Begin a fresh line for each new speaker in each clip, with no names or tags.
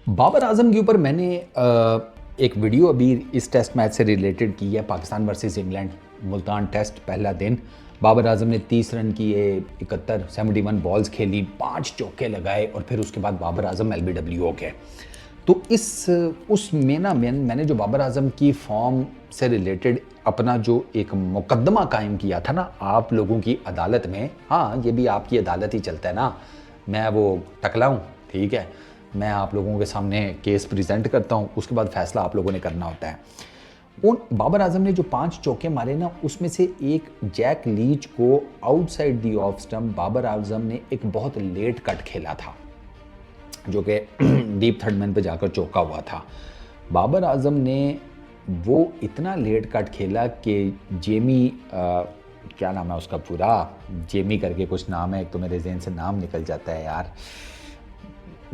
बाबर आजम के ऊपर मैंने एक वीडियो अभी इस टेस्ट मैच से रिलेटेड की है। Pakistan versus England Multan test पहला दिन। बाबर आजम ने 30 रन किए, 71 बॉल्स खेली, 5 चौके लगाए और फिर उसके बाद बाबर आजम LBW हो गए। तो उसमें ना मैंने जो बाबर आजम की फॉर्म से रिलेटेड अपना जो एक मुकदमा कायम किया था ना आप लोगों की अदालत में। हाँ, ये भी आपकी अदालत ही चलता है ना, मैं वो टकला हूँ, ठीक है। मैं आप लोगों के सामने केस प्रेजेंट करता हूँ, उसके बाद फैसला आप लोगों ने करना होता है। उन बाबर आजम ने जो 5 चौके मारे ना, उसमें से एक जैक लीच को outside the off stump Babar Azam ने एक बहुत लेट कट खेला था, जो कि डीप थर्ड मैन पे जाकर चौका हुआ था। बाबर आजम ने वो इतना लेट कट खेला कि जेमी क्या नाम है उसका पूरा, जेमी करके कुछ नाम है, एक तो मेरे जहन से नाम निकल जाता है यार,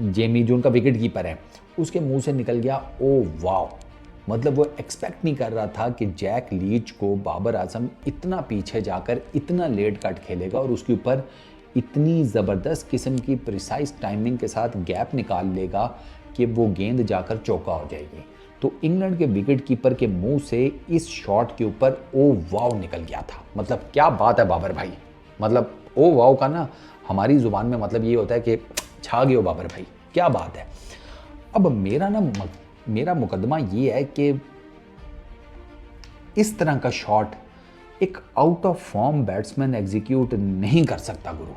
जेमी जो उनका विकेट कीपर है, उसके मुंह से निकल गया ओ वाह। मतलब वो एक्सपेक्ट नहीं कर रहा था कि जैक लीच को बाबर आजम इतना पीछे जाकर इतना लेट कट खेलेगा और उसके ऊपर इतनी ज़बरदस्त किस्म की प्रिसाइज टाइमिंग के साथ गैप निकाल लेगा कि वो गेंद जाकर चौका हो जाएगी। तो इंग्लैंड के विकेट कीपर के मुंह से इस शॉट के ऊपर ओ वाव निकल गया था। मतलब क्या बात है बाबर भाई, मतलब ओ वाव का ना हमारी ज़ुबान में मतलब ये होता है कि छा गए हो बाबर भाई, क्या बात है। अब मेरा मुकदमा ये है कि इस तरह का शॉट एक out of form batsman execute नहीं कर सकता गुरु,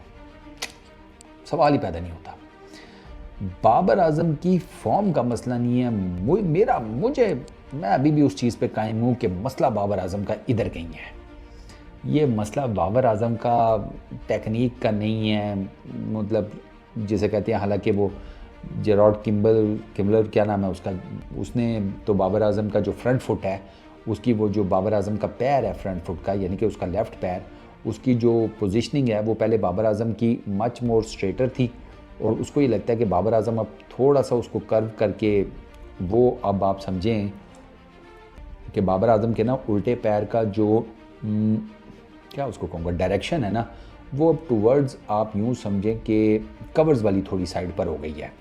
सवाल ही पैदा नहीं होता। बाबर आजम की फॉर्म का मसला नहीं है, मैं अभी भी उस चीज़ पे कायम हूँ कि मसला बाबर आजम का इधर कहीं है। ये मसला बाबर आजम का टेक्निक का नहीं है, मतलब जिसे कहते हैं, हालांकि वो जेरॉड किम्बलर क्या नाम है उसका, उसने तो बाबर आजम का जो फ्रंट फुट है उसकी, वो जो बाबर आजम का पैर है फ्रंट फुट का, यानी कि उसका लेफ़्ट पैर, उसकी जो पोजीशनिंग है वो पहले बाबर आजम की मच मोर स्ट्रेटर थी और उसको ये लगता है कि बाबर आजम अब थोड़ा सा उसको कर्व करके, वो अब आप समझें कि बाबर आजम के ना उल्टे पैर का जो क्या उसको कहूँगा डायरेक्शन है ना, वो अब टूवर्ड्स आप यूँ समझें कि कवर्स वाली थोड़ी साइड पर हो गई है,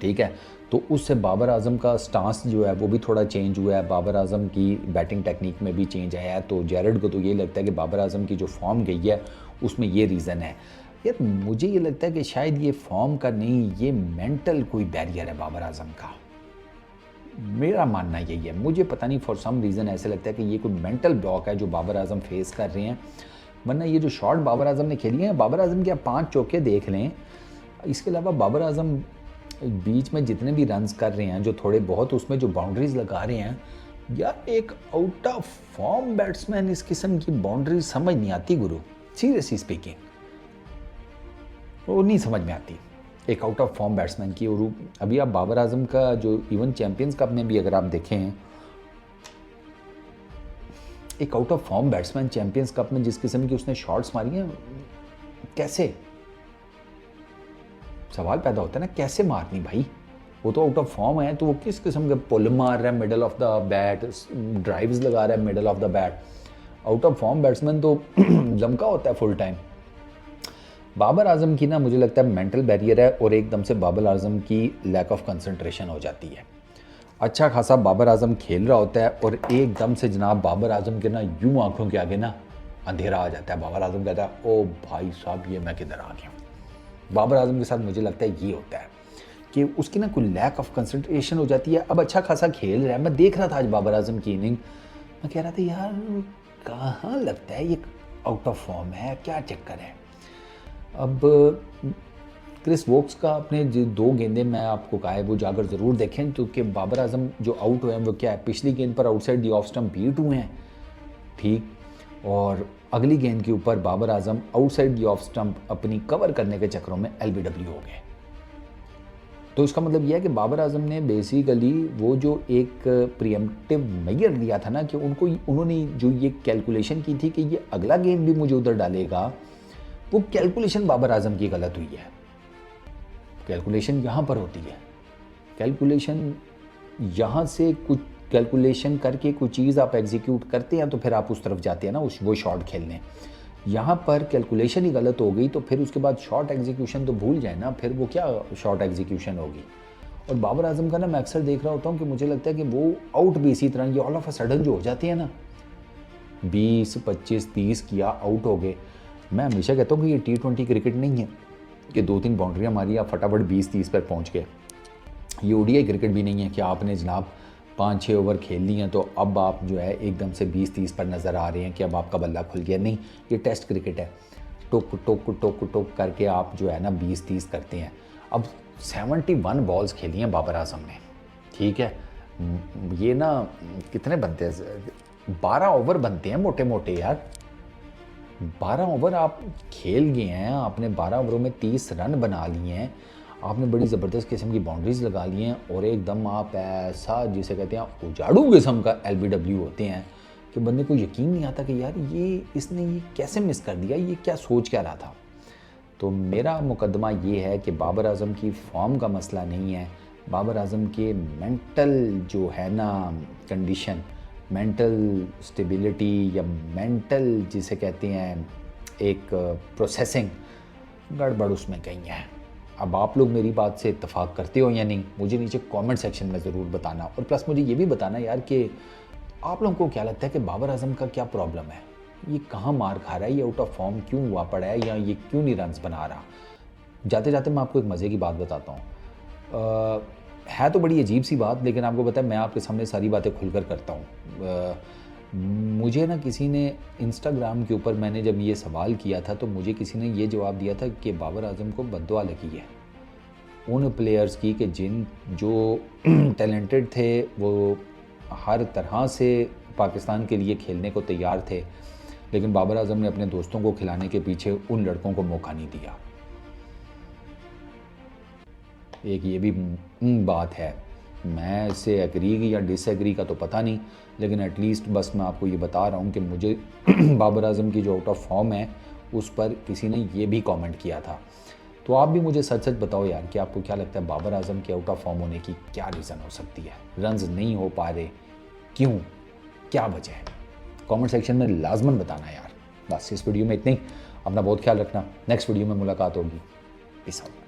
ठीक है। तो उससे बाबर आजम का स्टांस जो है वो भी थोड़ा चेंज हुआ है, बाबर आजम की बैटिंग टेक्निक में भी चेंज आया है। तो जैरड को तो ये लगता है कि बाबर आजम की जो फॉर्म गई है उसमें ये रीज़न है। यार मुझे ये लगता है कि शायद ये फॉर्म का नहीं, ये मेंटल कोई बैरियर है बाबर आजम का, मेरा मानना यही है। मुझे पता नहीं, फॉर सम रीज़न ऐसे लगता है कि ये कोई मेंटल ब्लॉक है जो बाबर आजम फेस कर रहे हैं। वरना ये जो शॉट बाबर आजम ने खेली है, बाबर आजम के आप 5 चौके देख लें, इसके अलावा बाबर आजम बीच में जितने भी रन्स कर रहे हैं जो थोड़े बहुत, उसमें जो बाउंड्रीज लगा रहे हैं, यार एक आउट ऑफ फॉर्म बैट्समैन इस किस्म की बाउंड्रीज समझ नहीं आती गुरु, सीरियसली स्पीकिंग वो नहीं समझ में आती एक आउट ऑफ फॉर्म बैट्समैन की। और अभी आप बाबर आजम का जो इवन चैंपियंस कप में भी अगर आप देखें, एक out of form batsman champions cup में जिस किस्म की उसने शॉट्स मारी हैं, कैसे, सवाल पैदा होता है ना, कैसे मारनी भाई, वो तो आउट ऑफ फॉर्म है, तो वो किस किस्म के पुल मार रहा है middle of the bat, drives लगा रहा है middle of the bat. Out of form batsman तो लमका होता है फुल टाइम। बाबर आजम की ना मुझे लगता है मेंटल बैरियर है और एकदम से बाबर आजम की लैक ऑफ कंसंट्रेशन हो जाती है। अच्छा खासा बाबर आजम खेल रहा होता है और एकदम से जनाब बाबर आजम के ना यूं आंखों के आगे ना अंधेरा आ जाता है। बाबर आजम कहता है ओ भाई साहब ये मैं किधर आ गया। बाबर आजम के साथ मुझे लगता है ये होता है कि उसकी ना कोई लैक ऑफ कंसंट्रेशन हो जाती है। अब अच्छा खासा खेल रहा है, मैं देख रहा था आज बाबर आजम की इनिंग, मैं कह रहा था यार कहाँ लगता है ये आउट ऑफ फॉर्म है, क्या चक्कर है। अब क्रिस वोक्स का अपने जो 2 गेंदें मैं आपको कहा है वो जाकर ज़रूर देखें, क्योंकि बाबर आजम जो आउट हुए हैं वो क्या है, पिछली गेंद पर outside the off stump beat हुए हैं, ठीक, और अगली गेंद के ऊपर Babar Azam outside the off stump अपनी कवर करने के चक्करों में LBW हो गए। तो इसका मतलब यह है कि बाबर आजम ने बेसिकली वो जो एक प्रीएम्प्टिव मेजर लिया था ना, कि उन्होंने जो ये कैलकुलेशन की थी कि ये अगला गेंद भी मुझे उधर डालेगा, वो कैलकुलेशन बाबर आजम की गलत हुई है। कैलकुलेशन यहाँ पर होती है, कैलकुलेशन यहाँ से कुछ कैलकुलेशन करके कोई चीज़ आप एग्जीक्यूट करते हैं तो फिर आप उस तरफ जाते हैं ना वो शॉट खेलने। यहाँ पर कैलकुलेशन ही गलत हो गई तो फिर उसके बाद शॉट एग्जीक्यूशन तो भूल जाए ना, फिर वो क्या शॉट एग्जीक्यूशन होगी। और बाबर आजम का ना मैं अक्सर देख रहा होता हूँ कि मुझे लगता है कि वो आउट भी इसी तरह, ये ऑल ऑफ अ सडन जो हो जाती है ना, 20, 25, 30 किया आउट हो गए। मैं हमेशा कहता हूँ कि ये T20 क्रिकेट नहीं है कि 2-3 बाउंड्रियाँ मारी आप फटाफट 20-30 पर पहुँच गए। ये ODI क्रिकेट भी नहीं है कि आपने जनाब 5-6 ओवर खेल लिए हैं तो अब आप जो है एकदम से 20-30 पर नज़र आ रहे हैं कि अब आपका बल्ला खुल गया। नहीं, ये टेस्ट क्रिकेट है। टोक टोक टोक टोक करके आप जो है ना 20-30 करते हैं। अब 71 बॉल्स खेली हैं बाबर आजम ने, ठीक है। ये ना कितने बनते हैं, 12 ओवर बनते हैं मोटे मोटे यार। 12 ओवर आप खेल गए हैं, आपने 12 ओवरों में 30 रन बना लिए हैं, आपने बड़ी ज़बरदस्त किस्म की बाउंड्रीज लगा ली हैं और एकदम आप ऐसा जिसे कहते हैं उजाड़ू किस्म का LBW होते हैं कि बंदे को यकीन नहीं आता कि यार इसने ये कैसे मिस कर दिया, ये क्या सोच क्या रहा था। तो मेरा मुकदमा ये है कि बाबर आजम की फॉर्म का मसला नहीं है, बाबर आजम के मेंटल जो है ना कंडीशन, मेंटल स्टेबिलिटी या मेंटल जिसे कहते हैं एक प्रोसेसिंग गड़बड़ उसमें कहीं है। अब आप लोग मेरी बात से इत्तेफाक करते हो या नहीं, मुझे नीचे कमेंट सेक्शन में ज़रूर बताना। और प्लस मुझे ये भी बताना यार कि आप लोगों को क्या लगता है कि बाबर आजम का क्या प्रॉब्लम है, ये कहाँ मार खा रहा है, ये आउट ऑफ फॉर्म क्यों हुआ पड़ा है, या ये क्यों नहीं रन्स बना रहा। जाते जाते मैं आपको एक मज़े की बात बताता हूँ। है तो बड़ी अजीब सी बात, लेकिन आपको पता है मैं आपके सामने सारी बातें खुलकर करता हूँ। मुझे ना किसी ने इंस्टाग्राम के ऊपर, मैंने जब ये सवाल किया था तो मुझे किसी ने ये जवाब दिया था कि बाबर आजम को बद्दुआ लगी है उन प्लेयर्स की कि जो टैलेंटेड थे, वो हर तरह से पाकिस्तान के लिए खेलने को तैयार थे, लेकिन बाबर आजम ने अपने दोस्तों को खिलाने के पीछे उन लड़कों को मौका नहीं दिया। एक ये भी बात है, मैं इससे एग्री या डिसएग्री का तो पता नहीं, लेकिन एटलीस्ट बस मैं आपको ये बता रहा हूँ कि मुझे बाबर आजम की जो आउट ऑफ फॉर्म है उस पर किसी ने ये भी कमेंट किया था। तो आप भी मुझे सच सच बताओ यार कि आपको क्या लगता है बाबर आजम के आउट ऑफ फॉर्म होने की क्या रीज़न हो सकती है, रन्स नहीं हो पा रहे क्यों, क्या वजह है, कमेंट सेक्शन में लाजमन बताना यार। बस इस वीडियो में इतना ही, अपना बहुत ख्याल रखना, नेक्स्ट वीडियो में मुलाकात होगी। Peace out.